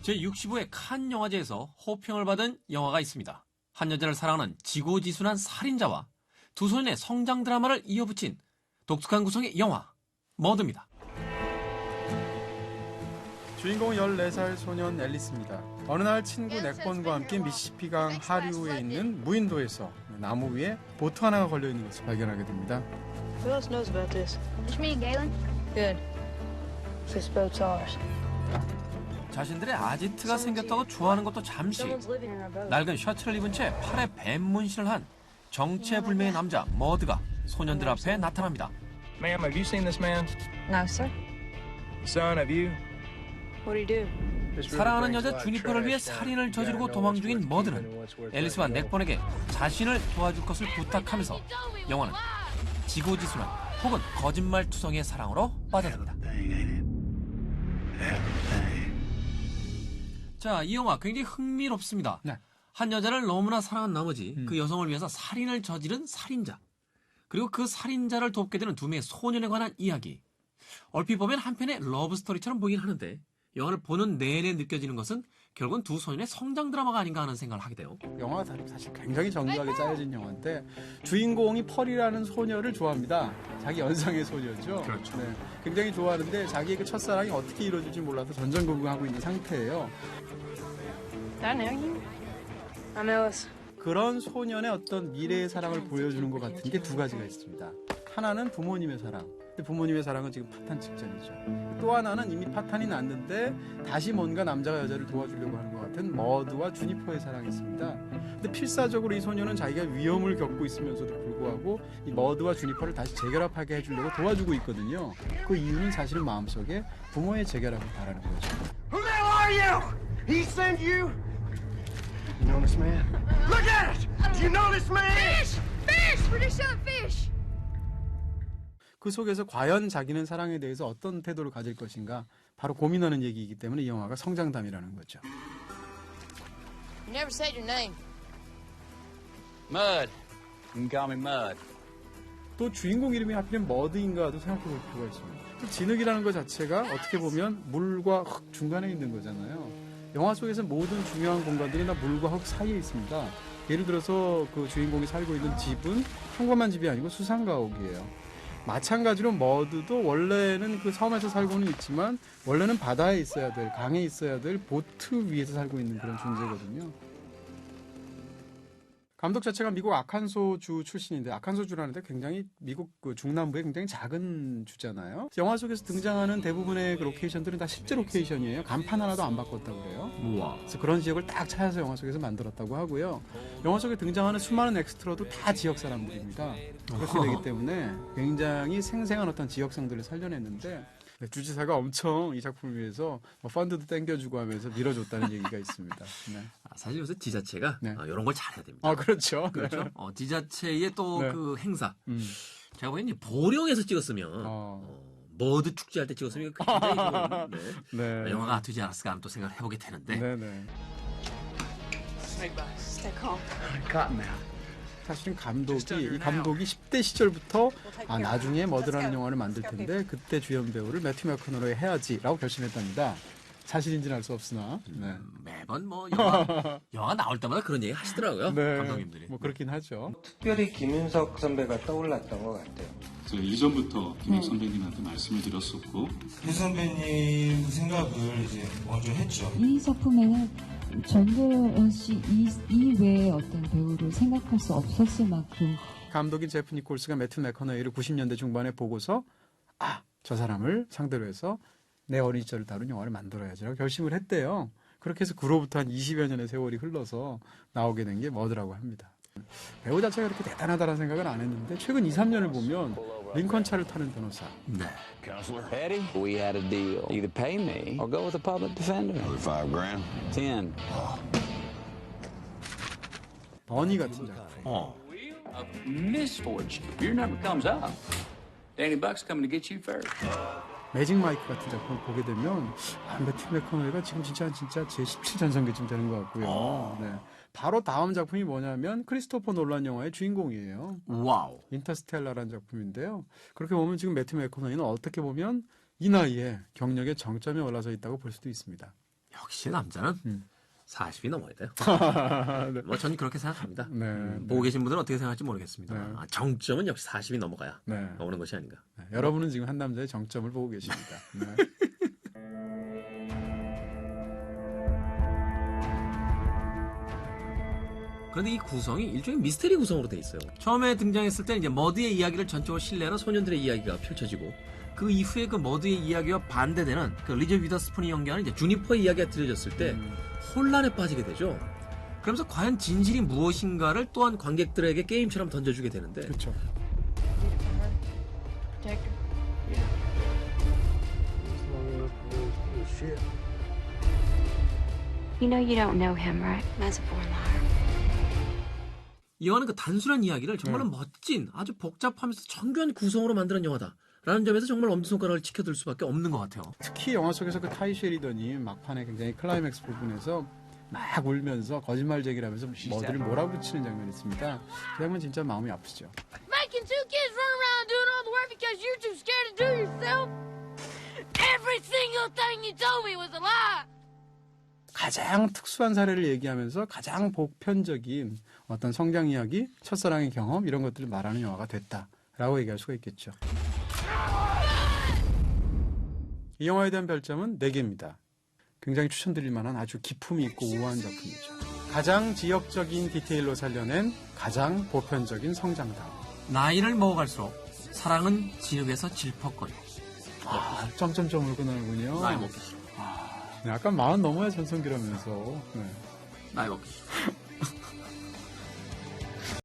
제65회 칸 영화제에서 호평을 받은 영화가 있습니다. 한 여자를 사랑하는 지고지순한 살인자와 두 소년의 성장 드라마를 이어붙인 독특한 구성의 영화 머드입니다. 주인공은 14살 소년 앨리스입니다. 어느 날 친구 넥본과 함께 미시시피강 하류에 있는 무인도에서 나무 위에 보트 하나가 걸려있는 것을 발견하게 됩니다. Who else knows about this? It's me and Galen. Good. This boat's ours. 자신들의 아지트가 생겼다고 좋아하는 것도 잠시 Someone's living in our boat. 낡은 셔츠를 입은 채 팔에 뱀 문신을 한 정체불명의 남자 머드가 소년들 앞에 나타납니다. Ma'am, have you seen this man? No, sir. Son, have you? What'd he do? 사랑하는 여자 주니퍼를 위해 살인을 저지르고 도망 중인 머드는 앨리스와 넥본에게 자신을 도와줄 것을 부탁하면서 영화는 지고지순한 혹은 거짓말투성이의 사랑으로 빠져듭니다. 자, 이 영화 굉장히 흥미롭습니다. 네. 한 여자를 너무나 사랑한 나머지 그 여성을 위해서 살인을 저지른 살인자, 그리고 그 살인자를 돕게 되는 두 명의 소년에 관한 이야기. 얼핏 보면 한편의 러브스토리처럼 보이긴 하는데 영화를 보는 내내 느껴지는 것은 결국은 두 소년의 성장 드라마가 아닌가 하는 생각을 하게 돼요. 영화가 사실 굉장히 정교하게 짜여진 영화인데 주인공이 펄이라는 소녀를 좋아합니다. 자기 연상의 소녀죠. 그렇죠. 네, 굉장히 좋아하는데 자기의 그 첫사랑이 어떻게 이루어질지 몰라서 전전긍긍하고 있는 상태예요. I know you. I'm Alice. 그런 소년의 어떤 미래의 사랑을 보여주는 것 같은 게 두 가지가 있습니다. 하나는 부모님의 사랑. 근데 부모님의 사랑은 지금 파탄 직전이죠. 또 하나는 이미 파탄이 났는데 다시 뭔가 남자가 여자를 도와주려고 하는 것 같은 머드와 주니퍼의 사랑이 있습니다. 근데 필사적으로 이 소녀는 자기가 위험을 겪고 있으면서도 불구하고 이 머드와 주니퍼를 다시 재결합하게 해주려고 도와주고 있거든요. 그 이유는 사실은 마음속에 부모의 재결합을 바라는 거죠. Who the hell are you? He sent you? You know this man? Look at it! Do you know this man? Fish! Fish! We're just selling fish! 그 속에서 과연 자기는 사랑에 대해서 어떤 태도를 가질 것인가 바로 고민하는 얘기이기 때문에 이 영화가 성장담이라는 거죠. You never said your name. Mud. You can call me Mud. 또 주인공 이름이 하필이면 머드인가도 생각해 볼 필요가 있습니다. 또 진흙이라는 것 자체가 어떻게 보면 물과 흙 중간에 있는 거잖아요. 영화 속에서 모든 중요한 공간들이 다 물과 흙 사이에 있습니다. 예를 들어서 그 주인공이 살고 있는 집은 평범한 집이 아니고 수상가옥이에요. 마찬가지로 머드도 원래는 그 섬에서 살고는 있지만 원래는 바다에 있어야 될, 강에 있어야 될 보트 위에서 살고 있는 그런 존재거든요. 감독 자체가 미국 아칸소주 출신인데 아칸소주라는 데 굉장히 미국 그 중남부의 굉장히 작은 주잖아요. 영화 속에서 등장하는 대부분의 그 로케이션들은 다 실제 로케이션이에요. 간판 하나도 안 바꿨다고 그래요. 우와. 그래서 그런 지역을 딱 찾아서 영화 속에서 만들었다고 하고요. 영화 속에 등장하는 수많은 엑스트라도 다 지역 사람들입니다. 그렇게 되기 때문에 굉장히 생생한 어떤 지역성들을 살려냈는데 주지사가 엄청 이 작품을 위해서 펀드도 땡겨주고 하면서 밀어줬다는 얘기가 있습니다. 네. 사실 요새 지자체가 네. 이런 걸 잘해야 됩니다. 아, 그렇죠. 그렇죠. 네. 지자체의 또 네. 그 행사. 제가 보기엔 이제 보령에서 찍었으면 머드 축제할 때 찍었으면 이거 굉장히 좋은 네. 영화가 되지 않았을까 하는 또 생각을 해보게 되는데. 네네. Stay calm. Cottonmouth. 사실은 이 감독이 10대 시절부터 나중에 머드라는 영화를 만들 텐데 그때 주연 배우를 매튜 맥커너로이 해야지라고 결심했답니다. 사실인지는 알 수 없으나 네. 매번 뭐 영화가 나올 때마다 그런 얘기 하시더라고요. 네. 감독님들이. 뭐 그렇긴 하죠. 특별히 김윤석 선배가 떠올랐던 것 같아요. 제가 이전부터 김혁 선배님한테 말씀을 드렸었고 김 선배님 생각을 이제 먼저 했죠. 이 작품에는 전도연 씨 이외의 어떤 배우를 생각할 수 없었을 만큼 감독인 제프 니콜스가 매튜 맥커너이를 90년대 중반에 보고서 저 사람을 상대로 해서 내 어린 시절을 다룬 영화를 만들어야지라고 결심을 했대요. 그렇게 해서 그로부터 한 20여 년의 세월이 흘러서 나오게 된 게 머드라고 합니다. 배우 자체가 그렇게 대단하다는 생각은 안 했는데 최근 2, 3년을 보면 링컨 차를 타는 변호사. 네. Eddie, we had a deal. Either pay me or go with a public defender. $5 grand. 10. 버니 같은 작품. Misfortune. If your number comes up, Danny Buck's coming to get you first. 매직 마이크 같은 작품을 보게 되면 매튜 맥커너이가 지금 진짜 제 17전성기쯤 되는 것 같고요. 네. 바로 다음 작품이 뭐냐면 크리스토퍼 놀란 영화의 주인공이에요. 와우. 인터스텔라라는 작품인데요. 그렇게 보면 지금 매튜 맥커너이는 어떻게 보면 이 나이에 경력의 정점에 올라서 있다고 볼 수도 있습니다. 역시 남자는 40이 넘어야 돼요. 네. 뭐 저는 그렇게 생각합니다. 네. 보고 계신 분들은 어떻게 생각할지 모르겠습니다. 네. 정점은 역시 40이 넘어가야 네. 오는 것이 아닌가. 네, 여러분은 지금 한 남자의 정점을 보고 계십니다. 네. 그런데 이 구성이 일종의 미스테리 구성으로 돼 있어요. 처음에 등장했을 때 이제 머드의 이야기를 전적으로 신뢰하는 소년들의 이야기가 펼쳐지고 그 이후에 그 머드의 이야기와 반대되는 그 리즈 위더스푼이 연기하는 이제 주니퍼의 이야기가 들려졌을 때 혼란에 빠지게 되죠. 그러면서 과연 진실이 무엇인가를 또한 관객들에게 게임처럼 던져주게 되는데 그렇죠. Protector. You know you don't know him, right? That's a born liar. 이 영화는 그 단순한 이야기를 정말로 멋진 아주 복잡하면서 정교한 구성으로 만드는 영화다라는 점에서 정말 엄지손가락을 치켜들 수밖에 없는 것 같아요. 특히 영화 속에서 그 타이 쉐리던이 막판에 굉장히 클라이맥스 부분에서 막 울면서 거짓말쟁이라면서 머리를 몰아붙이는 장면이 있습니다. 그 장면 진짜 마음이 아프죠. Making two kids run around doing all the work because you're too scared to do yourself. Every single thing you told me was a lie. 가장 특수한 사례를 얘기하면서 가장 보편적인 어떤 성장 이야기, 첫사랑의 경험 이런 것들을 말하는 영화가 됐다라고 얘기할 수가 있겠죠. 이 영화에 대한 별점은 4개입니다. 굉장히 추천드릴 만한 아주 기품이 있고 우아한 작품이죠. 가장 지역적인 디테일로 살려낸 가장 보편적인 성장담. 나이를 먹어갈수록 사랑은 진흙에서 질퍽거리고 점점점을 끊는군요. 나이 먹기 싫어. 네, 아까 40 넘어야 전성기라면서. 네. 나이 먹기 싫어.